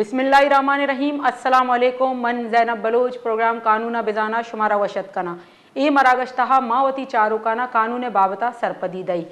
बिस्मिल्लाहिर्रहमानिर्रहीम। अस्सलाम वालेकुम। मन ज़ैनब बलोच प्रोग्राम कानूना बिजाना शुमारा वशत कना ए मरागश्तहा मावती चारुकाना कानून बाबता सरपदी दई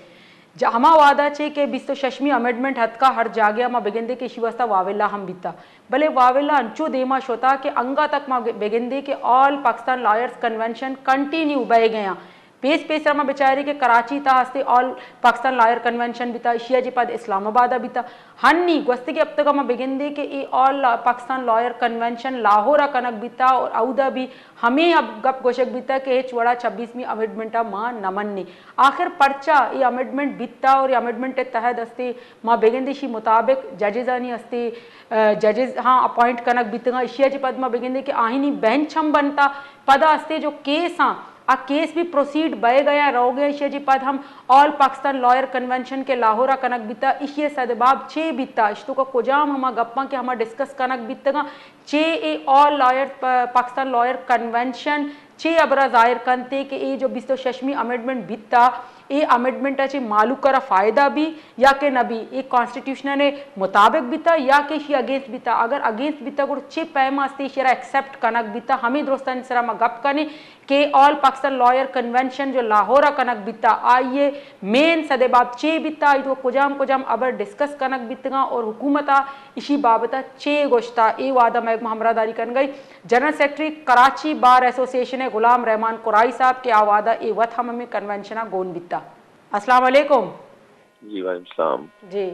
हमा वादा चे के 26वीं अमेंडमेंट हद का हर जागया मा बेगिंदे के शिवस्ता वावेला हम बिता भले वावेला अंचो देमा शोता के अंगा तक मा बेगिंदे के all Pakistan lawyers convention continue बह गया पेस पेसरमा बेचारी के कराची ता हस्ते ऑल पाकिस्तान लॉयर कन्वेंशन बिता एशिया जी पद इस्लामाबाद बिता हन्नी गोस्ते के अब तक हम बेगिंदे के ए all Pakistan lawyer convention Lahore कनक बिता और अउदा भी हमें अब गप गोशक बिता के चुड़ा 26वीं अमेंडमेंटा माँ नमन आखिर पर्चा ये अमेंडमेंट बिता और ये अमेंडमेंट तहत हस्ते माँ बेगिंदेशी मुताबिक जजेजानी हस्ते जजेज हाँ अपॉइंट कनक बिता एशिया जी पद माँ बेगिंदे के आहिनी बेंच हम बनता पदा हस्ते जो केस हाँ आ केस भी प्रोसीड बह गया रहो गया इशे जी पद हम ऑल पाकिस्तान लॉयर कन्वेंशन के लाहौरा कनक बिता इशे सदबाब छे बिता इश्तों का कुजाम हमा गप्पा के हमा डिस्कस कनक बिता छे ए all lawyer Pakistan lawyer convention छे अबरा जाहिर करते कि ये जो 26वीं अमेंडमेंट बिता ये अमेंडमेंटाचे मालू करा फायदा भी या के नबी ये कॉन्स्टिट्यूशन ने मुताबिक बिता या के शी अगेंस्ट बिता अगर अगेंस्ट बिता गुड़ छे पैमा अस्ते शेरा एक्सेप्ट कनक बिता हमें दोस्तान सरा मा गप कने के ऑल पाकिस्तान लॉयर कन्वेंशन जो लाहौरा कनक बिता आइए मेन सदेबाब चे बिता तो कुजाम अबर डिस्कस कनक बितगा और हुकूमता इसी बाबता चे गोश्ता ए वादा मैं हमरादारी कर गई general secretary Karachi bar association Ghulam Rehman कुराई साहब के आवादा ए वत हम कन्वेंशन गोन बिता। अस्सलाम वालेकुम। जी वालेकुम सलाम। जी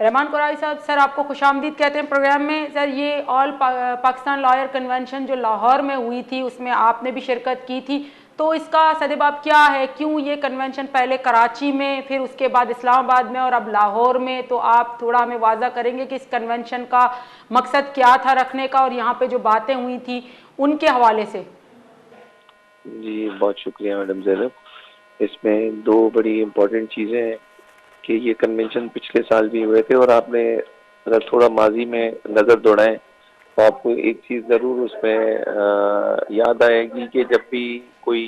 रहमान कुराई साहब, सर आपको खुशामदीद कहते हैं प्रोग्राम में। सर ये ऑल पाकिस्तान लॉयर कन्वेंशन जो लाहौर में हुई थी उसमें आपने भी शिरकत की थी, तो इसका सदेबाब क्या है, क्यों ये कन्वेंशन पहले कराची में फिर उसके बाद इस्लामाबाद में और अब लाहौर में, तो आप थोड़ा हमें वाज़ा करेंगे कि इस कन्वेंशन का मकसद क्या था रखने का और यहाँ पे जो बातें हुई थी उनके हवाले से। जी बहुत शुक्रिया मैडम ज़ैनब। इसमें दो बड़ी इम्पोर्टेंट चीज़ें हैं कि ये कन्वेंशन पिछले साल भी हुए थे और आपने अगर थोड़ा माजी में नज़र दौड़ाएं तो आपको एक चीज़ ज़रूर उसमें याद आएगी कि जब भी कोई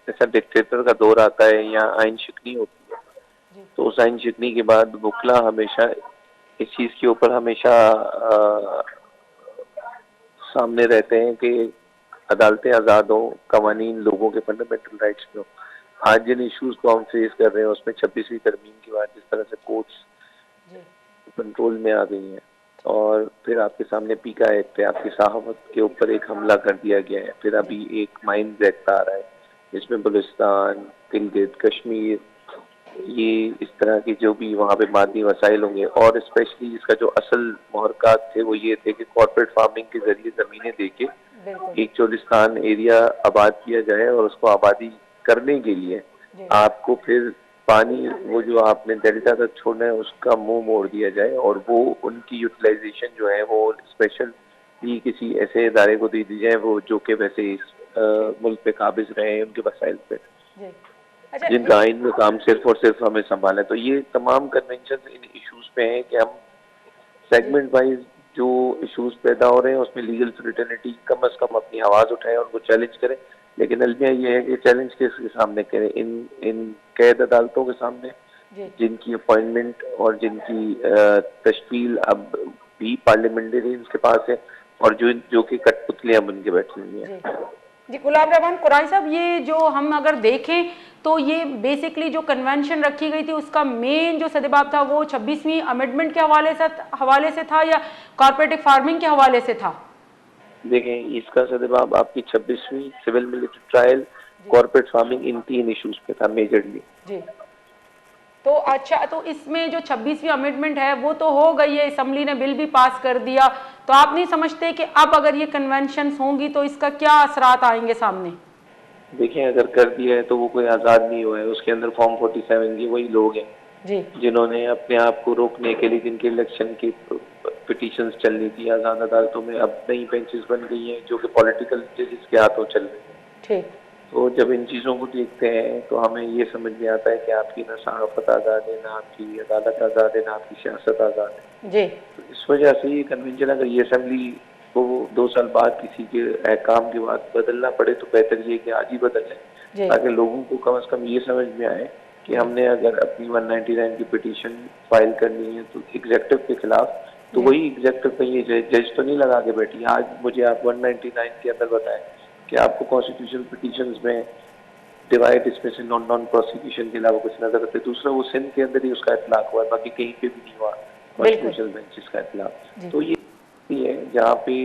ऐसा डिक्टेटर का दौर आता है या आइन शिकनी होती है तो उस आइन शिकनी के बाद वकला हमेशा इस चीज़ के ऊपर हमेशा सामने रहते हैं कि अदालतें आज़ाद हों, कवानीन लोगों के फंडामेंटल राइट्स पे हों। आज जिन इश्यूज को हम फेस कर रहे हैं उसमें 26वीं तरमीम के बाद जिस तरह से कोर्ट्स कंट्रोल में आ गई हैं और फिर आपके सामने पीका एक्ट है, आपकी सहावत के ऊपर एक हमला कर दिया गया है, फिर अभी एक माइंस एक्ट आ रहा है जिसमें बलूचिस्तान, गिलगित, कश्मीर, ये इस तरह की जो भी वहाँ पे मादी वसाइल होंगे और स्पेशली इसका जो असल मुहरकात थे वो ये थे कि कॉर्पोरेट फार्मिंग के जरिए ज़मीनें देके एक चोलिस्तान एरिया आबाद किया जाए और उसको आबादी करने के लिए आपको फिर पानी वो जो आपने डेल्टा तक छोड़ना है उसका मुंह मोड़ दिया जाए और वो उनकी यूटिलाइजेशन जो है वो स्पेशल भी किसी ऐसे इदारे को दे दी जाए वो जो कि वैसे इस मुल्क पे काबिज रहे हैं उनके वसाइल पे, जिनका आइन में काम सिर्फ और सिर्फ हमें संभाला है। तो ये तमाम कन्वेंशन इन इश्यूज पे हैं कि हम सेगमेंट वाइज जो इश्यूज पैदा हो रहे हैं उसमें लीगल फ्रेटर्निटी कम अज कम अपनी आवाज़ उठाएं और उनको चैलेंज करें, लेकिन अलमिया ये है कि चैलेंज किसके सामने करें, इन कैद अदालतों के सामने जिनकी अपॉइंटमेंट और जिनकी तश्कील अब भी पार्लियामेंटेरियंस के पास है और जो कि कठपुतलियां बन के बैठी हुई हैं। जी गुलाम रहमान कुराई साहब, ये जो हम अगर देखें तो ये बेसिकली जो कन्वेंशन रखी गई थी उसका मेन जो सदेबाब था वो 26वीं अमेंडमेंट के हवाले से था या कॉर्पोरेटिव फार्मिंग के हवाले से था? देखें इसका सदेबाब आपकी 26वीं civil military trial, corporate farming, इन तीन इश्यूज पे था मेजरली। जी तो अच्छा, तो इसमें जो 26वीं अमेंडमेंट है वो तो हो गई है, असम्बली ने बिल भी पास कर दिया, तो आप नहीं समझते कि अब अगर ये कन्वेंशन होंगी तो इसका क्या असरात आएंगे सामने? देखिए अगर कर दिया है तो वो कोई आज़ाद नहीं हुआ है, उसके अंदर फॉर्म 47 के वही लोग हैं जिन्होंने अपने आप को रोकने के लिए जिनके इलेक्शन की पिटीशंस चलनी थी आज़ाद अदालतों में अब नई बेंचेस बन गई हैं जो कि पॉलिटिकल जजेस के हाथों चल रही हैं। तो जब इन चीज़ों को देखते हैं तो हमें ये समझ में आता है कि आपकी ना सहाफ़त आज़ाद है, ना आपकी अदालत आज़ाद है, ना आपकी सियासत आज़ाद है जी। तो इस वजह से ये कन्वेंशन अगर ये असम्बली को 2 साल बाद किसी के अहकाम के बाद बदलना पड़े तो बेहतर ये कि आज ही बदल लें ताकि लोगों को कम से कम ये समझ में आए कि हमने अगर अपनी 199 की पिटीशन फाइल करनी है तो एग्जेक्टिव के खिलाफ तो वही एग्जेक्टिव में ये जज तो नहीं लगा के बैठी। आज मुझे आप 199 के अंदर बताएं कि आपको कॉन्स्टिट्यूशनल पिटीशंस में डिवाइड इसमें से नॉन प्रोसिक्यूशन के अलावा कुछ नजर आते। दूसरा, वो सिंध के अंदर ही उसका इतलाक हुआ है, बाकी कहीं पे भी नहीं हुआ कॉन्स्टिट्यूशनल बेंचेस का इतलाक। तो ये है जहाँ पे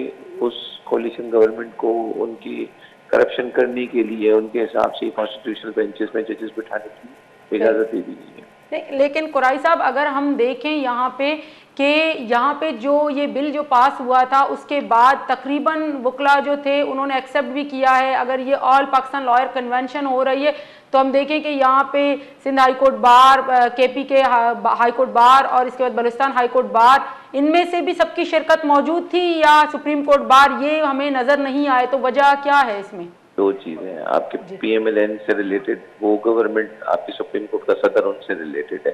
उस कोलिशन गवर्नमेंट को उनकी करप्शन करने के लिए उनके हिसाब से कॉन्स्टिट्यूशनल बेंचेस में जजेस बिठाने की इजाजत दे दी गई है। लेकिन कुरैशी साहब, अगर हम देखें यहाँ पे जो ये बिल जो पास हुआ था उसके बाद तकरीबन वकला जो थे उन्होंने एक्सेप्ट भी किया है। अगर ये ऑल पाकिस्तान लॉयर कन्वेंशन हो रही है तो हम देखें कि यहाँ पे Sindh high court bar, KP के हाई कोर्ट बार और इसके बाद बलूचिस्तान हाई कोर्ट बार, इनमें से भी सबकी शिरकत मौजूद थी या सुप्रीम कोर्ट बार ये हमें नजर नहीं आए, तो वजह क्या है इसमें? दो चीजें हैं। आपके PMLN से रिलेटेड वो गवर्नमेंट, आपकी सुप्रीम कोर्ट का सदर उनसे रिलेटेड है,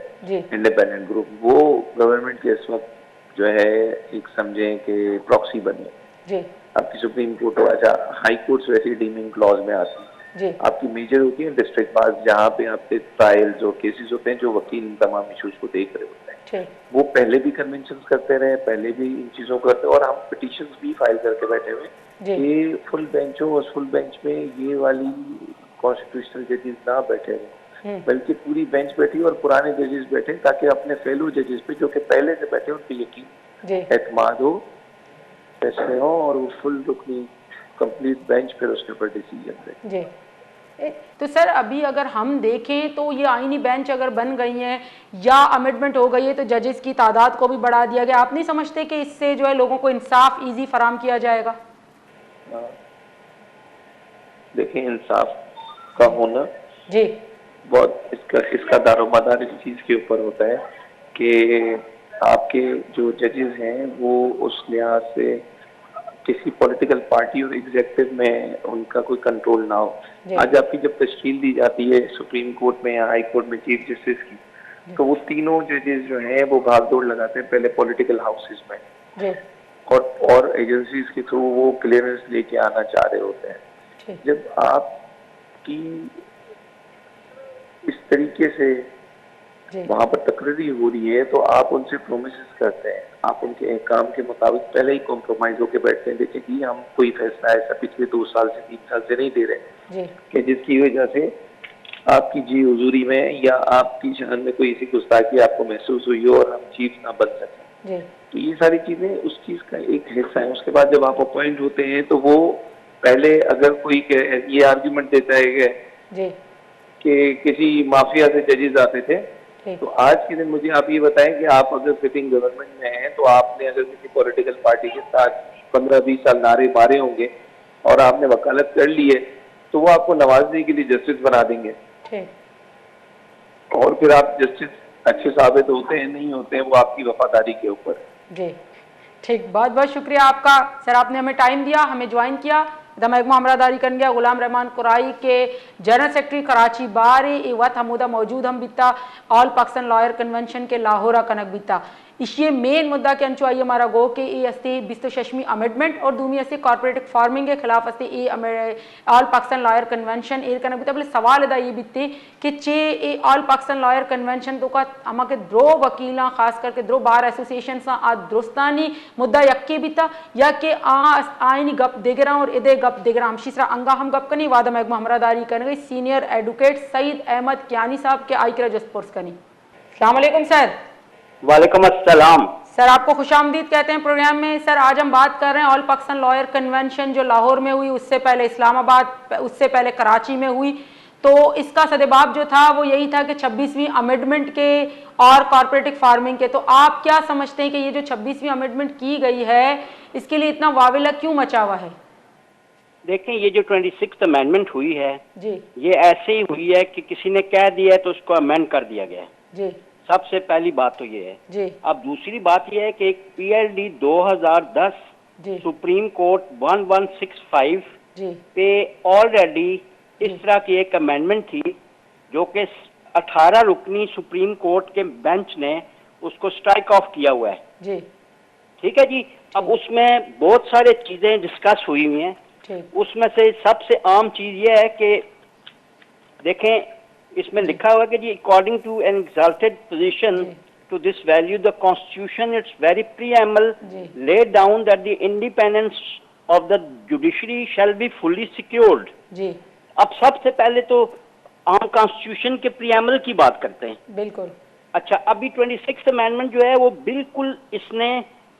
इंडिपेंडेंट ग्रुप। वो गवर्नमेंट के इस वक्त जो है एक समझें कि प्रॉक्सी बने। आपकी सुप्रीम कोर्ट, अच्छा हाई कोर्ट वैसे डीमिंग क्लॉज में आती है। आपकी मेजर होती है डिस्ट्रिक्ट बार, जहाँ पे आपके ट्रायल्स और केसेस होते हैं, जो वकील इन तमाम इशूज को देख रहे होते हैं। वो पहले भी कन्वेंशन करते रहे, पहले भी इन चीजों को करते, और हम पिटीशन भी फाइल करके बैठे हुए कि फुल बेंच हो, उस फुल बेंच में ये वाली कॉन्स्टिट्यूशनल जजेस ना बैठे हुए, बल्कि पूरी बेंच बैठी और पुराने जजेस बैठे, ताकि अपने फेलो जजेस पे जो कि पहले से बैठे उन पे यकीन एतमाद हो, फैसले हो, और वो फुल रुकनी कंप्लीट बेंच फिर उसके ऊपर डिसीजन दे। तो सर, अभी अगर हम देखें तो ये आईनी बेंच अगर बन गई है या अमेंडमेंट हो गई है तो जजेस की तादाद को भी बढ़ा दिया गया, आप नहीं समझते कि इससे जो है लोगों को इंसाफ इजी फराम किया जाएगा? देखिए, इंसाफ का होना बहुत इसका दारोमदार इस चीज के ऊपर होता है कि आपके जो जजेस हैं वो उस लिहाज से किसी पॉलिटिकल पार्टी और एग्जेक्टिव में उनका कोई कंट्रोल ना हो। आज आपकी जब तश्कील दी जाती है सुप्रीम कोर्ट में या हाई कोर्ट में चीफ जस्टिस की, तो वो तीनों जजेस जो हैं वो भागदौड़ लगाते हैं पहले पॉलिटिकल हाउसेस में और एजेंसीज के थ्रू वो क्लियरेंस लेके आना चाह रहे होते हैं। जब आपकी इस तरीके से वहां पर तकरीरी हो रही है तो आप उनसे प्रोमिसेस करते हैं, आप उनके काम के मुताबिक पहले ही कॉम्प्रोमाइज होकर बैठते हैं। देखिए कि हम कोई फैसला ऐसा पिछले 2 साल से 3 साल से नहीं दे रहे कि जिसकी वजह से आपकी जी हुजूरी में या आपकी शान में कोई ऐसी गुस्ताखी आपको महसूस हुई हो और हम चीफ ना बन सकें। तो ये सारी चीजें उस चीज का एक हिस्सा है। उसके बाद जब आप अपॉइंट होते हैं तो वो पहले अगर कोई ये आर्ग्यूमेंट देता है कि किसी माफिया से जजेस आते थे, तो आज के दिन मुझे आप ये बताएं कि आप अगर सिटिंग गवर्नमेंट में हैं तो आपने अगर किसी पॉलिटिकल पार्टी के साथ 15-20 साल नारे मारे होंगे और आपने वकालत कर ली है, तो वो आपको नवाजने के लिए जस्टिस बना देंगे और फिर आप जस्टिस अच्छे साबित होते हैं नहीं होते हैं वो आपकी वफादारी के ऊपर। जी ठीक, बहुत बहुत शुक्रिया आपका सर, आपने हमें टाइम दिया, हमें ज्वाइन किया। दमैगमा हमरादारी कर गया गुलाम रहमान कुराई के जनरल सेक्रेटरी कराची बार वत हमूदा मौजूद हम बिता ऑल पाकिस्तान लॉयर कन्वेंशन के लाहौरा कनक बिता इशिए मेन मुद्दा के अंचो आई हमारा गो के ये अस्ती 26वीं अमेंडमेंट और दूमी अस्ती कॉर्पोरेटिव फार्मिंग के खिलाफ अस्ती ए ऑल पाकिस्तान लॉयर कन्वेंशन ए कनक बिता। बोले सवाल अदा ये बिते कि चे ए ऑल पाकिस्तान लॉयर कन्वेंशन तो का अमा के द्रो वकीला खास करके द्रो बार एसोसिएशन सा आ दुरुस्तानी मुद्दा यक्के बिता या के आईनी गप देगरा और इदे गप देगरा हम शीसरा अंगा हम गप कनी वादा मैगमा हमरादारी कर गई सीनियर एडवोकेट सईद अहमद कियानी साहब के आई करा जसपुर्स कनी। अस्सलाम वालेकुम सर। वालेकुम अस्सलाम सर, आपको खुशामदीद कहते हैं प्रोग्राम में। सर, आज हम बात कर रहे हैं ऑल पाकिस्तान लॉयर कन्वेंशन जो लाहौर में हुई, उससे पहले इस्लामाबाद, उससे पहले कराची में हुई। तो इसका सदेबाब जो था वो यही था कि 26वीं अमेंडमेंट के और कॉर्पोरेटिव फार्मिंग के। तो आप क्या समझते हैं कि ये जो 26वीं अमेंडमेंट की गई है इसके लिए इतना वाविला क्यों मचा हुआ है? देखें, ये जो 26th अमेंडमेंट हुई है जी, ये ऐसे ही हुई है कि किसी ने कह दिया है तो उसको अमेंड कर दिया गया जी। सबसे पहली बात तो ये है जी। अब दूसरी बात ये है कि एक PLD 2010 सुप्रीम कोर्ट 1165 पे ऑलरेडी इस तरह की एक अमेंडमेंट थी जो कि 18 रुकनी सुप्रीम कोर्ट के बेंच ने उसको स्ट्राइक ऑफ किया हुआ है जी। ठीक है जी। अब उसमें बहुत सारे चीजें डिस्कस हुई हुई हैं। उसमें से सबसे आम चीज ये है कि देखें इसमें लिखा हुआ है कि जी according to an exalted position to this value, the Constitution, its very preamble, laid down that the independence of the judiciary shall be fully secured. जी. अब सबसे पहले तो आम कॉन्स्टिट्यूशन के प्रीएम्बल की बात करते हैं. बिल्कुल. अच्छा, अभी 26th अमेंडमेंट जो है वो बिल्कुल इसने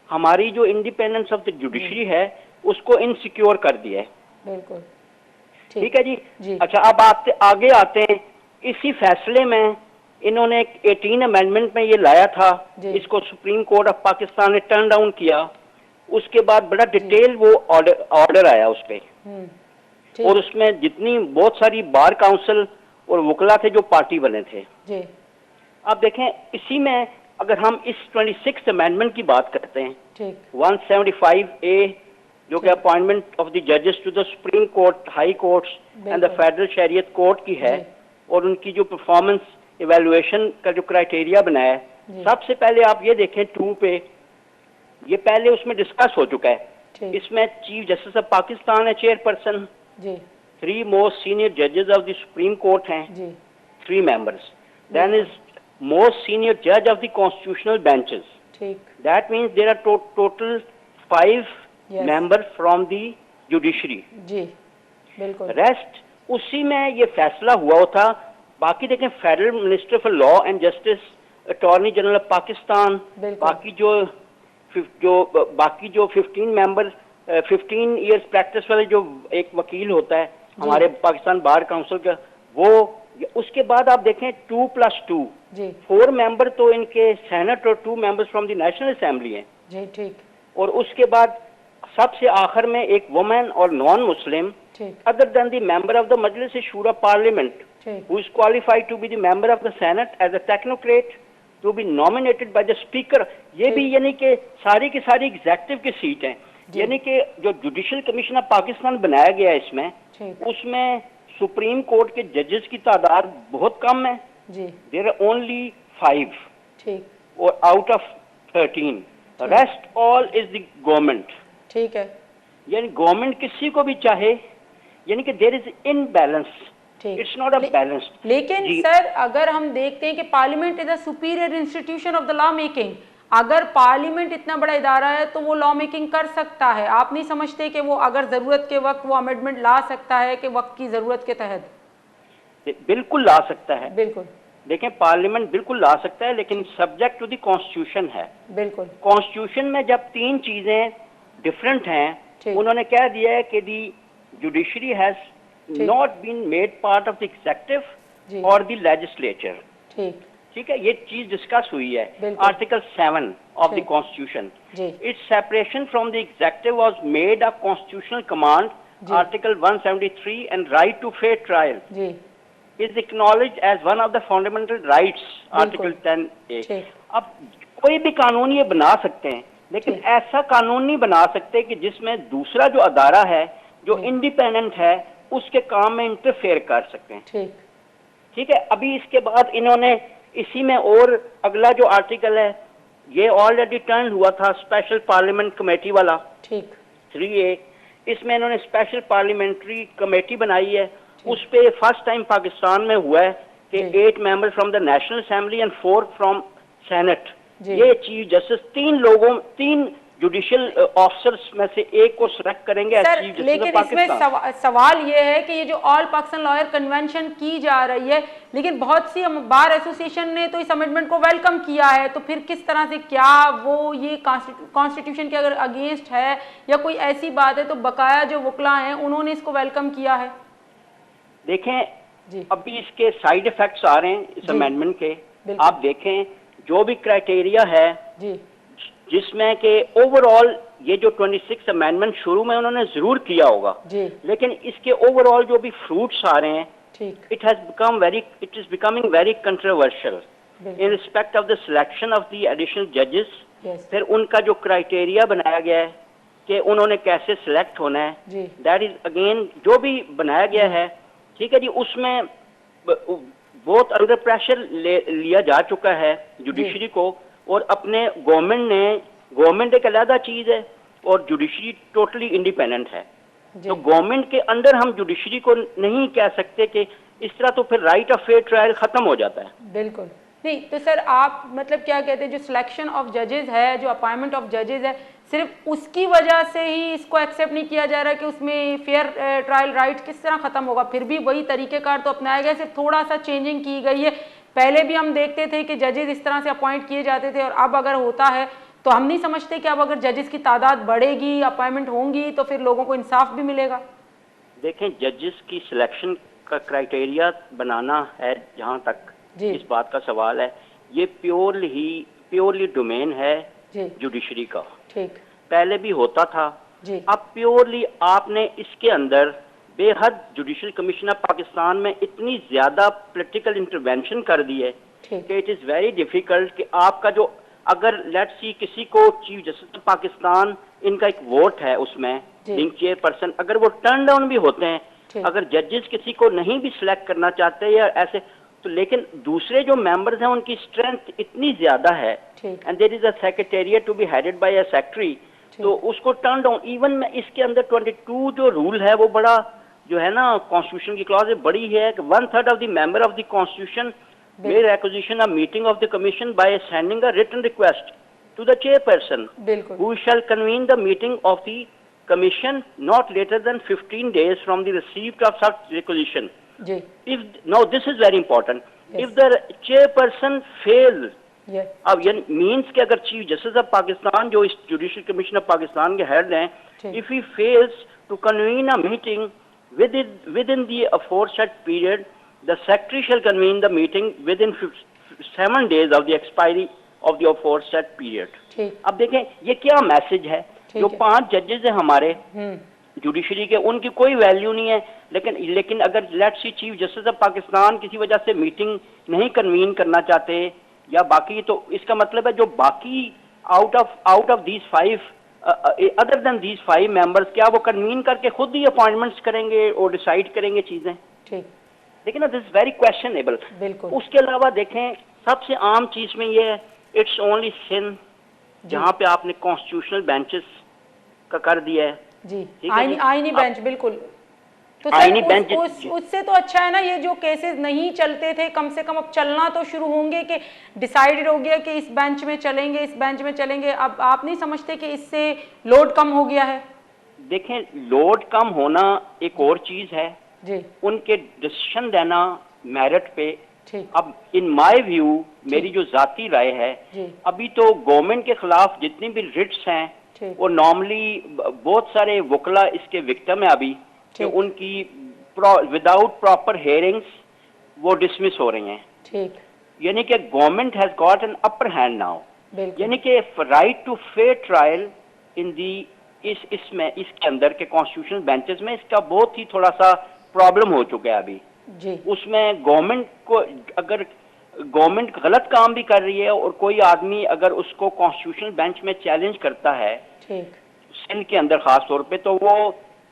हमारी जो इंडिपेंडेंस ऑफ द जुडिशरी है उसको इनसिक्योर कर दिया है. बिल्कुल. ठीक है जी. अच्छा, अब आगे आते हैं. इसी फैसले में इन्होंने 18 अमेंडमेंट में ये लाया था, इसको सुप्रीम कोर्ट ऑफ पाकिस्तान ने टर्न डाउन किया. उसके बाद बड़ा डिटेल वो ऑर्डर आया उस पर, और उसमें जितनी बहुत सारी बार काउंसिल और वकला थे जो पार्टी बने थे. अब देखें, इसी में अगर हम इस 26th अमेंडमेंट की बात करते हैं, 175A जो कि अपॉइंटमेंट ऑफ द जजेस to the supreme court, high courts and the federal Shariat court की है, और उनकी जो परफॉर्मेंस इवेलुएशन का जो क्राइटेरिया बनाया है, सबसे पहले आप ये देखें 2 पे, ये पहले उसमें डिस्कस हो चुका है. इसमें चीफ जस्टिस ऑफ पाकिस्तान है चेयरपर्सन, 3 मोस्ट सीनियर जजेस ऑफ द सुप्रीम कोर्ट हैं, 3 members. Then is most senior जज of the constitutional benches. That means there are total 5 members from the judiciary. Rest उसी में ये फैसला हुआ था. बाकी देखें, federal minister for law and justice, attorney general of Pakistan, बाकी जो 15 मेंबर 15 इयर्स प्रैक्टिस वाले जो एक वकील होता है हमारे पाकिस्तान बार काउंसिल का, वो. उसके बाद आप देखें 2+2 4 मेंबर तो इनके सेनेट और 2 members from the national assembly हैं. ठीक. और उसके बाद सबसे आखिर में एक वुमेन और non Muslim other than the member of the Majlis Shura Parliament who is qualified to be the member of the Senate as a technocrat to be nominated by the Speaker. ये भी यानी कि सारी की सारी executive की seat हैं. यानी कि जो जुडिशल कमीशन ऑफ पाकिस्तान बनाया गया है इसमें, उसमें सुप्रीम कोर्ट के जजेस की तादाद बहुत कम है. देयर आर ओनली 5 और out of 13. Rest all is the government. ठीक है. यानी गवर्नमेंट किसी को भी चाहे, यानी कि there is imbalance, it's not a balance. लेकिन सर, अगर हम देखते हैं कि parliament is a superior institution of the law making, अगर पार्लियामेंट इतना बड़ा इदारा है तो वो लॉ मेकिंग कर सकता है. आप नहीं समझते कि वो अगर जरूरत के वक्त वो अमेंडमेंट ला सकता है कि वक्त की जरूरत के तहत? बिल्कुल ला सकता है. बिल्कुल. देखें, पार्लियामेंट बिल्कुल ला सकता है, लेकिन सब्जेक्ट टू द कॉन्स्टिट्यूशन है. बिल्कुल. कॉन्स्टिट्यूशन में जब 3 चीजें डिफरेंट हैं, उन्होंने कह दिया है कि the judiciary has not been made part of the executive और द लेजिस्लेचर. ठीक है, ये चीज डिस्कस हुई है. Article 7 of the constitution, its separation from the executive was made a constitutional command. Article 173 and right to fair trial is acknowledged as one of the fundamental rights. Article 10A. अब कोई भी कानून ये बना सकते हैं, लेकिन ऐसा कानून नहीं बना सकते कि जिसमें दूसरा जो अदारा है जो इंडिपेंडेंट है उसके काम में इंटरफेयर कर सकते हैं. ठीक है. अभी इसके बाद इन्होंने इसी में और अगला जो आर्टिकल है ये ऑलरेडी टर्न हुआ था, स्पेशल पार्लियामेंट कमेटी वाला. 3A. इसमें इन्होंने स्पेशल पार्लियामेंट्री कमेटी बनाई है. उस पे फर्स्ट टाइम पाकिस्तान में हुआ है कि 8 member from the national assembly and 4 from senate. ये चीफ जस्टिस 3 जुडिशियल ऑफिसर्स में से एक को सिलेक्ट करेंगे. सर, लेकिन इसमें सवाल ये है कि ये जो ऑल पाकिस्तान लॉयर कन्वेंशन की जा रही है, लेकिन बहुत सी बार एसोसिएशन ने तो इस अमेंडमेंट को वेलकम किया है, तो फिर किस तरह से, क्या वो ये कॉन्स्टिट्यूशन के अगर अगेंस्ट है या कोई ऐसी बात है, तो बकाया जो वकला हैं उन्होंने इसको वेलकम किया है? देखें, अभी इसके साइड इफेक्ट्स आ रहे हैं इस अमेंडमेंट के. आप देखें, जो भी क्राइटेरिया है जिसमें कि ओवरऑल ये जो 26 अमेंडमेंट शुरू में उन्होंने जरूर किया होगा, लेकिन इसके ओवरऑल जो भी फ्रूट्स आ रहे हैं, it is becoming very controversial in respect of the selection of the additional जजेस. फिर उनका जो क्राइटेरिया बनाया गया है कि उन्होंने कैसे सिलेक्ट होना है, दैट इज अगेन जो भी बनाया गया है. ठीक है जी. उसमें बहुत अंडर प्रेशर लिया जा चुका है जुडिशरी को, और अपने गवर्नमेंट एक अलग चीज है और जुडिशरी टोटली इंडिपेंडेंट है. तो गवर्नमेंट के अंदर हम जुडिशरी को नहीं कह सकते कि इस तरह, तो फिर राइट ऑफ फेयर ट्रायल खत्म हो जाता है. बिल्कुल. नहीं तो सर आप मतलब क्या कहते हैं, जो सिलेक्शन ऑफ जजेस है, जो अपॉइंटमेंट ऑफ जजेस है, सिर्फ उसकी वजह से ही इसको एक्सेप्ट नहीं किया जा रहा कि उसमें फेयर ट्रायल राइट किस तरह खत्म होगा? फिर भी वही तरीकेकार तो अपनाया गया, सिर्फ थोड़ा सा चेंजिंग की गई है। पहले भी हम देखते थे कि जजेस इस तरह से अपॉइंट किए जाते थे, और अब अगर होता है तो हम नहीं समझते कि अब अगर जजेस की तादाद बढ़ेगी, अपॉइंटमेंट होंगी, तो फिर लोगों को इंसाफ भी मिलेगा। देखें, जजेस की सिलेक्शन का क्राइटेरिया बनाना है, जहाँ तक इस बात का सवाल है, ये प्योरली डोमेन है जुडिशरी का। ठीक, पहले भी होता था जी। अब प्योरली आपने इसके अंदर बेहद जुडिशल कमीशन ऑफ पाकिस्तान में इतनी ज्यादा पॉलिटिकल इंटरवेंशन कर दी है कि इट इज वेरी डिफिकल्ट कि आपका जो, अगर लेट्स सी किसी को चीफ जस्टिस ऑफ पाकिस्तान, इनका एक वोट है उसमें लिंक चेयरपर्सन, अगर वो टर्न डाउन भी होते हैं, अगर जजेस किसी को नहीं भी सिलेक्ट करना चाहते या ऐसे, तो लेकिन दूसरे जो मेंबर्स हैं उनकी स्ट्रेंथ इतनी ज्यादा है, and there is a secretariat to be headed by a secretary, तो उसको टर्न डाउन, इवन में इसके अंदर 22 जो रूल है वो बड़ा जो है ना, कॉन्स्टिट्यूशन की क्लॉज बड़ी है कि 1/3 of the member of the constitution may requisition a meeting of the commission by sending a written request to the chairperson, who shall convene the meeting of the commission not later than 15 days from the receipt of such requisition. If now this is very important. If the chairperson fails, अब ये means कि अगर chief justice of Pakistan जो इस judicial commission of Pakistan के head हैं, if he fails to convene a meeting within the aforesaid period, the secretary shall convene the meeting within 7 days of the expiry of the aforesaid period. अब देखें ये क्या message है, जो 5 जजेस हैं हमारे जुडिशरी के, उनकी कोई वैल्यू नहीं है, लेकिन अगर let's see chief justice of Pakistan किसी वजह से मीटिंग नहीं कन्वीन करना चाहते या बाकी, तो इसका मतलब है जो बाकी out of these 5 other than these 5 members, क्या वो कन्वीन करके खुद ही अपॉइंटमेंट्स करेंगे और डिसाइड करेंगे चीजें? देखिए ना, दिस इज वेरी क्वेश्चनेबल। उसके अलावा देखें, सबसे आम चीज में ये है, इट्स ओनली सिन जहाँ पे आपने कॉन्स्टिट्यूशनल बेंचेस का कर दिया है जी, आईनी बेंच, बिल्कुल। तो सर उससे तो अच्छा है ना, ये जो केसेस नहीं चलते थे कम से कम अब चलना तो शुरू होंगे, कि डिसाइडेड हो गया कि इस बेंच में चलेंगे, इस बेंच में चलेंगे। अब आप नहीं समझते कि इससे लोड कम हो गया है? देखें, लोड कम होना एक और चीज है जी, उनके डिसीजन देना मेरिट पे। अब इन माय व्यू, मेरी जो जाती राय है, अभी तो गवर्नमेंट के खिलाफ जितनी भी रिट्स हैं वो नॉर्मली बहुत सारे वकला इसके विक्टिम है अभी, कि उनकी विदाउट प्रॉपर हियरिंग्स वो डिसमिस हो रही हैं। यानी कि government has got an upper hand now, यानी कि right to fair trial in the इसके अंदर के कॉन्स्टिट्यूशनल बेंचेस में इसका बहुत ही थोड़ा सा प्रॉब्लम हो चुका है अभी जी। उसमें गवर्नमेंट को, अगर गवर्नमेंट गलत काम भी कर रही है और कोई आदमी अगर उसको कॉन्स्टिट्यूशनल बेंच में चैलेंज करता है सिंध के अंदर खास तौर पे, तो वो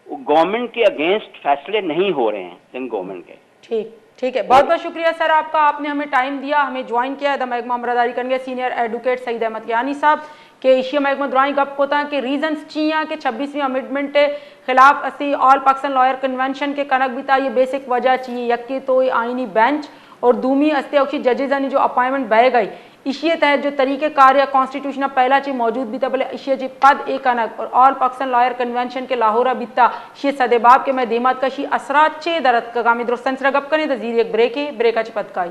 गवर्नमेंट के अगेंस्ट फैसले नहीं हो रहे हैं सिंध गवर्नमेंट के। ठीक है, बहुत बहुत शुक्रिया सर आपका, आपने हमें टाइम दिया, हमें ज्वाइन किया द महकमा अमरादारी करने सीनियर एडवोकेट सईद अहमद कियानी साहब के एशिया महकमा द्राई गप कोता के रीजंस चिया के 26वीं अमेंडमेंट के खिलाफ असी ऑल पाकिस्तान लॉयर कन्वेंशन के कनक भी था, ये बेसिक वजह चाहिए यकी तो आईनी बेंच और दूमी अस्ते अक्षी जजेजानी जो अपॉइंटमेंट बह गई इशिये तहत जो तरीके कार या कॉन्स्टिट्यूशन पहला ची मौजूद भी था, भले इशिये जी पद एक अनक और ऑल पाकिस्तान लॉयर कन्वेंशन के लाहौरा बिता शे सदेबाब के मैं देमात का शी असरात चे दरत का गामी दुरुस्तन से गप करें तो जीरी एक ब्रेक है, ब्रेक पद का